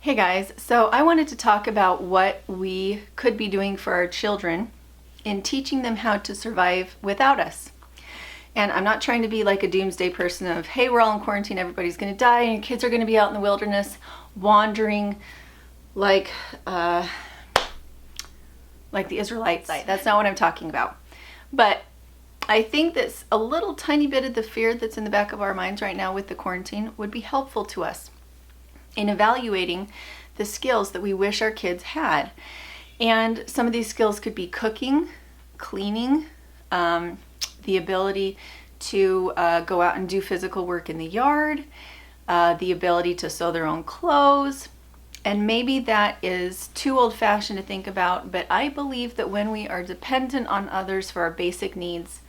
Hey guys, so I wanted to talk about what we could be doing for our children in teaching them how to survive without us. And I'm not trying to be like a doomsday person of, hey, we're all in quarantine, everybody's going to die, and your kids are going to be out in the wilderness wandering like the Israelites. That's not what I'm talking about. But I think that a little tiny bit of the fear that's in the back of our minds right now with the quarantine would be helpful to us in evaluating the skills that we wish our kids had. And some of these skills could be cooking, cleaning, the ability to go out and do physical work in the yard, the ability to sew their own clothes. And maybe that is too old-fashioned to think about, but I believe that when we are dependent on others for our basic needs,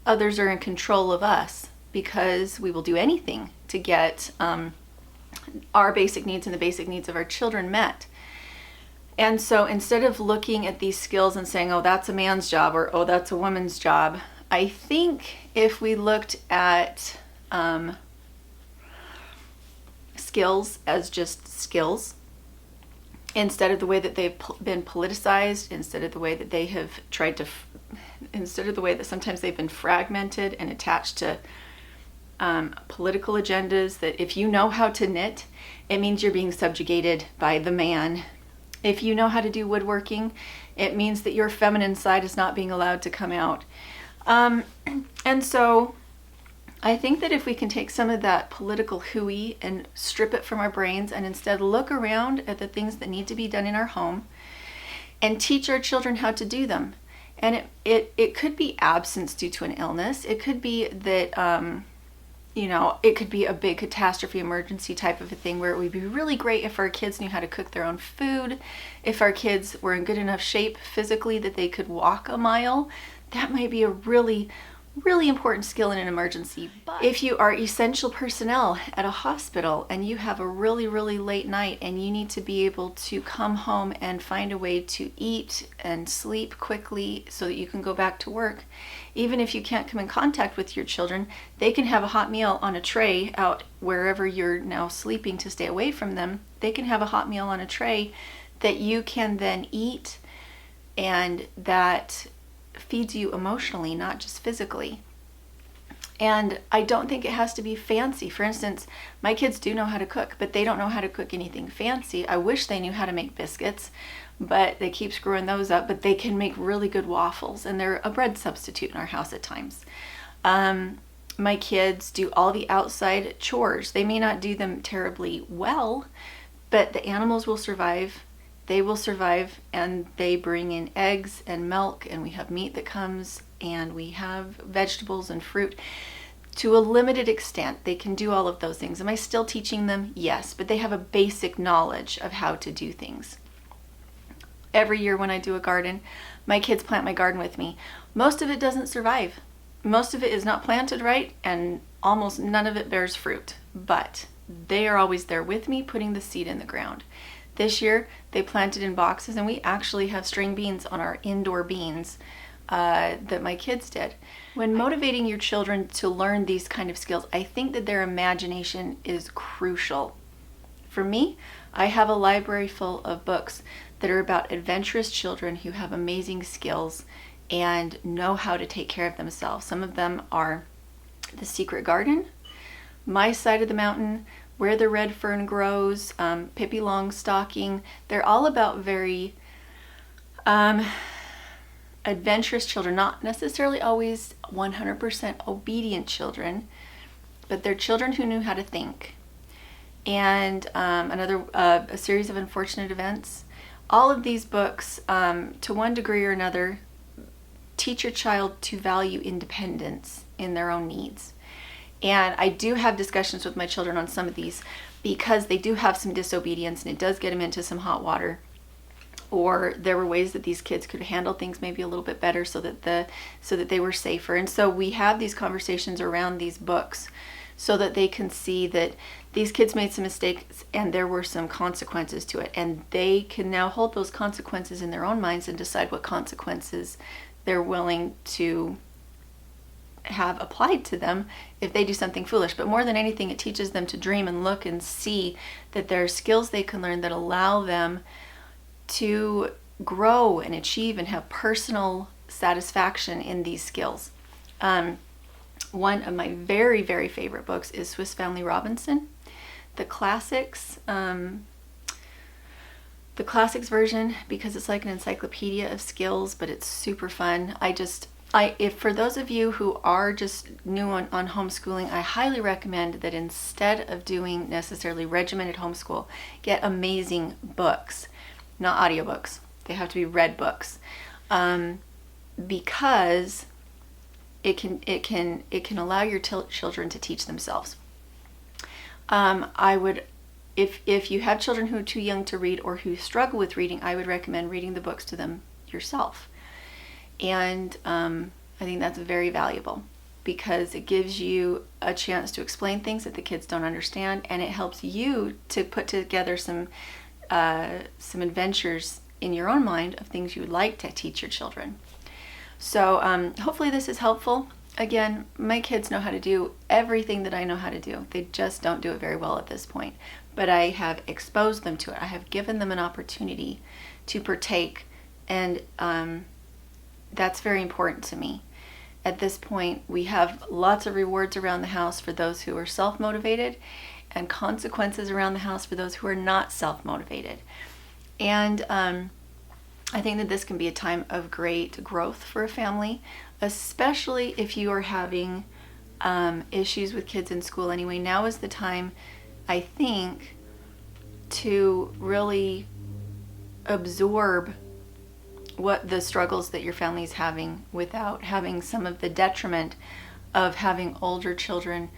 others are in control of us because we will do anything to get our basic needs and the basic needs of our children met. And so instead of looking at these skills and saying, oh, that's a man's job, or oh, that's a woman's job, I think if we looked at skills as just skills, instead of the way that they've been politicized, instead of the way that they have tried to, instead of the way that sometimes they've been fragmented and attached to political agendas, that if you know how to knit, it means you're being subjugated by the man. If you know how to do woodworking, it means that your feminine side is not being allowed to come out. And so I think that if we can take some of that political hooey and strip it from our brains and instead look around at the things that need to be done in our home and teach our children how to do them. And it could be absence due to an illness. It could be that it could be a big catastrophe emergency type of a thing where it would be really great if our kids knew how to cook their own food, if our kids were in good enough shape physically that they could walk a mile. That might be a really, really important skill in an emergency. But if you are essential personnel at a hospital and you have a really, really late night and you need to be able to come home and find a way to eat and sleep quickly so that you can go back to work, even if you can't come in contact with your children, they can have a hot meal on a tray out wherever you're now sleeping to stay away from them. They can have a hot meal on a tray that you can then eat, and that feeds you emotionally, not just physically. And I don't think it has to be fancy. For instance, my kids do know how to cook, but they don't know how to cook anything fancy. I wish they knew how to make biscuits, but they keep screwing those up. But they can make really good waffles, and they're a bread substitute in our house at times. My kids do all the outside chores. They may not do them terribly well, but the animals will survive. They will survive, and they bring in eggs and milk, and we have meat that comes, and we have vegetables and fruit. To a limited extent, they can do all of those things. Am I still teaching them? Yes, but they have a basic knowledge of how to do things. Every year when I do a garden, my kids plant my garden with me. Most of it doesn't survive. Most of it is not planted right, and almost none of it bears fruit. But they are always there with me, putting the seed in the ground. This year, they planted in boxes, and we actually have string beans on our indoor beans that my kids did. When motivating your children to learn these kind of skills, I think that their imagination is crucial. For me, I have a library full of books that are about adventurous children who have amazing skills and know how to take care of themselves. Some of them are The Secret Garden, My Side of the Mountain, Where the Red Fern Grows, Pippi Longstocking. They're all about very adventurous children, not necessarily always 100% obedient children, but they're children who knew how to think. And a series of unfortunate events. All of these books, to one degree or another, teach your child to value independence in their own needs. And I do have discussions with my children on some of these because they do have some disobedience, and it does get them into some hot water. Or there were ways that these kids could handle things maybe a little bit better so that they were safer. And so we have these conversations around these books so that they can see that these kids made some mistakes and there were some consequences to it. And they can now hold those consequences in their own minds and decide what consequences they're willing to have applied to them if they do something foolish. But more than anything, it teaches them to dream and look and see that there are skills they can learn that allow them to grow and achieve and have personal satisfaction in these skills. One of my very, very favorite books is Swiss Family Robinson. The classics version, because it's like an encyclopedia of skills, but it's super fun. If for those of you who are just new on homeschooling, I highly recommend that instead of doing necessarily regimented homeschool, get amazing books, not audiobooks. They have to be read books, because it can allow your children to teach themselves. If you have children who are too young to read or who struggle with reading, I would recommend reading the books to them yourself. And I think that's very valuable, because it gives you a chance to explain things that the kids don't understand, and it helps you to put together some adventures in your own mind of things you would like to teach your children. So hopefully this is helpful. Again, my kids know how to do everything that I know how to do. They just don't do it very well at this point. But I have exposed them to it. I have given them an opportunity to partake, and that's very important to me. At this point, we have lots of rewards around the house for those who are self-motivated, and consequences around the house for those who are not self-motivated. And I think that this can be a time of great growth for a family, especially if you are having issues with kids in school anyway. Now is the time, I think, to really absorb what the struggles that your family is having without having some of the detriment of having older children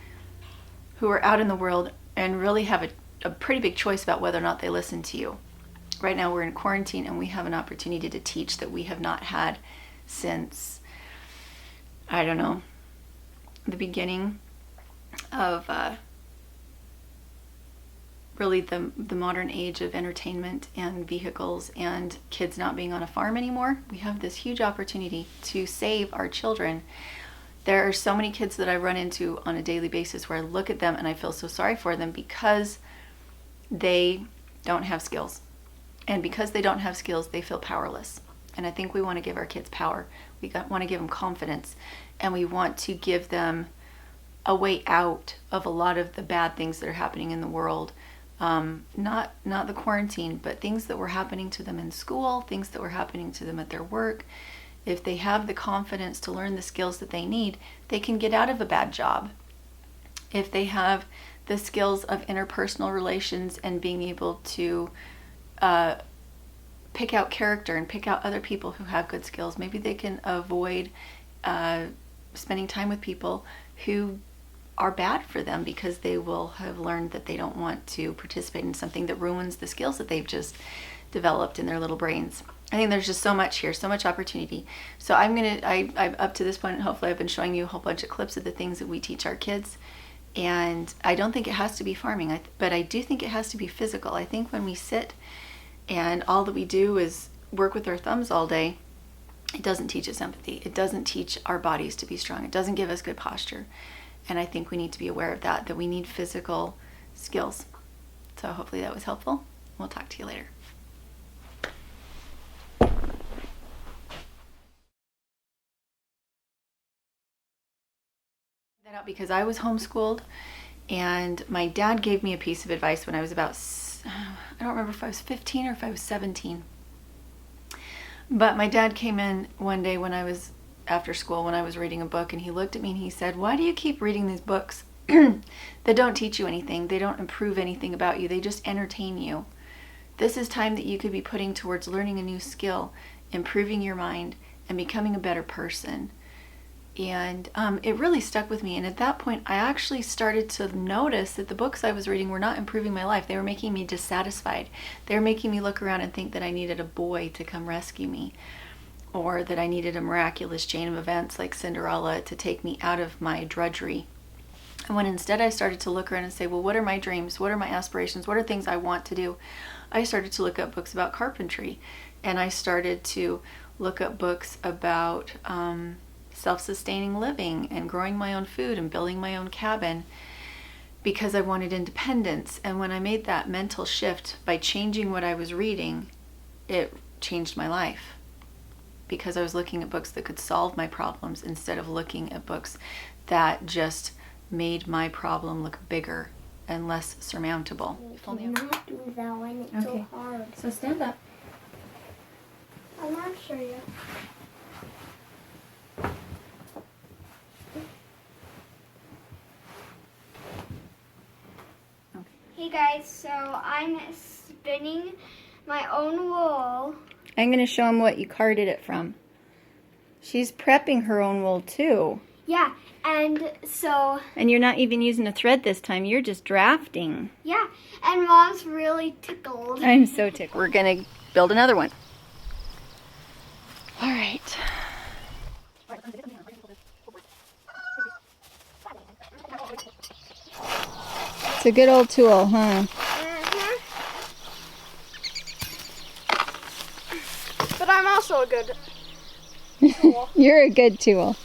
who are out in the world and really have a pretty big choice about whether or not they listen to you. Right now we're in quarantine, and we have an opportunity to teach that we have not had since, I don't know, the beginning of really the modern age of entertainment and vehicles and kids not being on a farm anymore. We have this huge opportunity to save our children. There are so many kids that I run into on a daily basis where I look at them and I feel so sorry for them because they don't have skills. And because they don't have skills, they feel powerless. And I think we want to give our kids power. We want to give them confidence. And we want to give them a way out of a lot of the bad things that are happening in the world. Not the quarantine, but things that were happening to them in school, things that were happening to them at their work. If they have the confidence to learn the skills that they need, they can get out of a bad job. If they have the skills of interpersonal relations and being able to pick out character and pick out other people who have good skills, maybe they can avoid spending time with people who are bad for them because they will have learned that they don't want to participate in something that ruins the skills that they've just developed in their little brains. I think there's just so much here, so much opportunity. So I've up to this point, hopefully I've been showing you a whole bunch of clips of the things that we teach our kids. And I don't think it has to be farming, but I do think it has to be physical. I think when we sit and all that we do is work with our thumbs all day, it doesn't teach us empathy. It doesn't teach our bodies to be strong. It doesn't give us good posture. And I think we need to be aware of that we need physical skills. So hopefully that was helpful. We'll talk to you later. That out because I was homeschooled, and my dad gave me a piece of advice when I was about, I don't remember if I was 15 or if I was 17. But my dad came in one day when I was after school, when I was reading a book, and he looked at me and he said, "Why do you keep reading these books that don't teach you anything? They don't improve anything about you. They just entertain you. This is time that you could be putting towards learning a new skill, improving your mind, and becoming a better person." And it really stuck with me. And at that point, I actually started to notice that the books I was reading were not improving my life. They were making me dissatisfied. They were making me look around and think that I needed a boy to come rescue me, or that I needed a miraculous chain of events like Cinderella to take me out of my drudgery. And when instead I started to look around and say, well, what are my dreams? What are my aspirations? What are things I want to do? I started to look up books about carpentry, and I started to look up books about self-sustaining living and growing my own food and building my own cabin because I wanted independence. And when I made that mental shift by changing what I was reading, it changed my life, because I was looking at books that could solve my problems instead of looking at books that just made my problem look bigger and less surmountable. You cannot do that when it's so hard. So stand up. I want to show you. Hey guys, so I'm spinning my own wool. I'm going to show them what you carded it from. She's prepping her own wool too. Yeah, and so... And you're not even using a thread this time. You're just drafting. Yeah, and Mom's really tickled. I'm so tickled. We're going to build another one. All right. It's a good old tool, huh? But I'm also a good tool. You're a good tool.